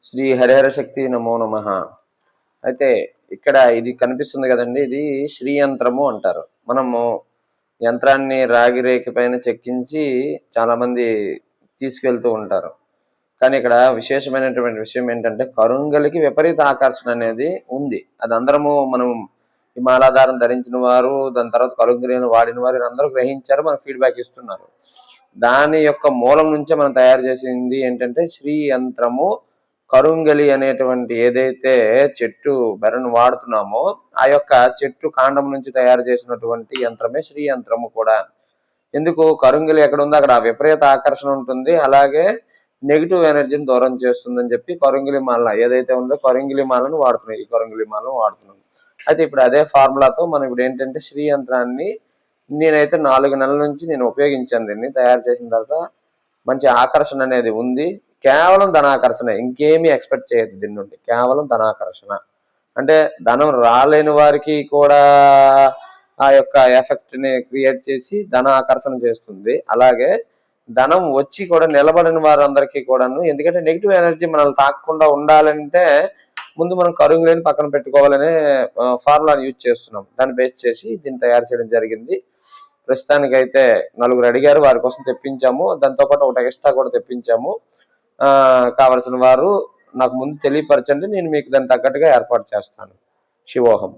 శ్రీ హరిహర శక్తి నమో నమః. అయితే ఇక్కడ ఇది కనిపిస్తుంది కదండి, ఇది శ్రీ యంత్రము అంటారు. మనము యంత్రాన్ని రాగి రేఖ పైన చెక్కించి చాలా మంది తీసుకెళ్తూ ఉంటారు. కానీ ఇక్కడ విశేషమైనటువంటి విషయం ఏంటంటే కరుంగలికి విపరీత ఆకర్షణ అనేది ఉంది. అది అందరము మనం ఈ మాలాధారం ధరించిన వారు, దాని తర్వాత కరుంగలిని వాడిన వారు అందరూ గ్రహించారు, మనకు ఫీడ్బ్యాక్ ఇస్తున్నారు. దాని యొక్క మూలం నుంచే మనం తయారు చేసింది ఏంటంటే శ్రీ యంత్రము. కరుంగలి అనేటువంటి ఏదైతే చెట్టు బెరను వాడుతున్నామో ఆ యొక్క చెట్టు కాండం నుంచి తయారు చేసినటువంటి యంత్రమే శ్రీ యంత్రము కూడా. ఎందుకు, కరుంగలి ఎక్కడ ఉందో అక్కడ విపరీత ఆకర్షణ ఉంటుంది, అలాగే నెగిటివ్ ఎనర్జీని దూరం చేస్తుందని చెప్పి కరుంగిలి మాల ఏదైతే ఉందో కరుంగిలి మాలను వాడుతున్నాం, ఈ కరుంగిలి మాలను వాడుతున్నాం. అయితే ఇప్పుడు అదే ఫార్ములాతో మనం ఇప్పుడు ఏంటంటే శ్రీ యంత్రాన్ని నేనైతే 4 నెలల నుంచి నేను ఉపయోగించాను. దీన్ని తయారు చేసిన తర్వాత మంచి ఆకర్షణ అనేది ఉంది. కేవలం ధనాకర్షణ, ఇంకేమీ ఎక్స్పెక్ట్ చేయదు దీని నుండి, కేవలం ధనాకర్షణ. అంటే ధనం రాలేని వారికి కూడా ఆ యొక్క ఎఫెక్ట్ ని క్రియేట్ చేసి ధన ఆకర్షణ చేస్తుంది. అలాగే ధనం వచ్చి కూడా నిలబడిన వారందరికీ కూడాను, ఎందుకంటే నెగిటివ్ ఎనర్జీ మనల్ని తాకకుండా ఉండాలంటే ముందు మనం కరుంగులని పక్కన పెట్టుకోవాలనే ఫార్ములాని యూజ్ చేస్తున్నాం. దాన్ని బేస్ చేసి దీన్ని తయారు చేయడం జరిగింది. ప్రస్తుతానికైతే 4 అడిగారు, వారి కోసం తెప్పించాము. దాంతోపాటు ఒకటి ఎక్స్ట్రా కూడా తెప్పించాము. కావలసిన వారు నాకు ముందు తెలియపరచండి, నేను మీకు దాన్ని తగ్గట్టుగా ఏర్పాటు చేస్తాను. శివోహం.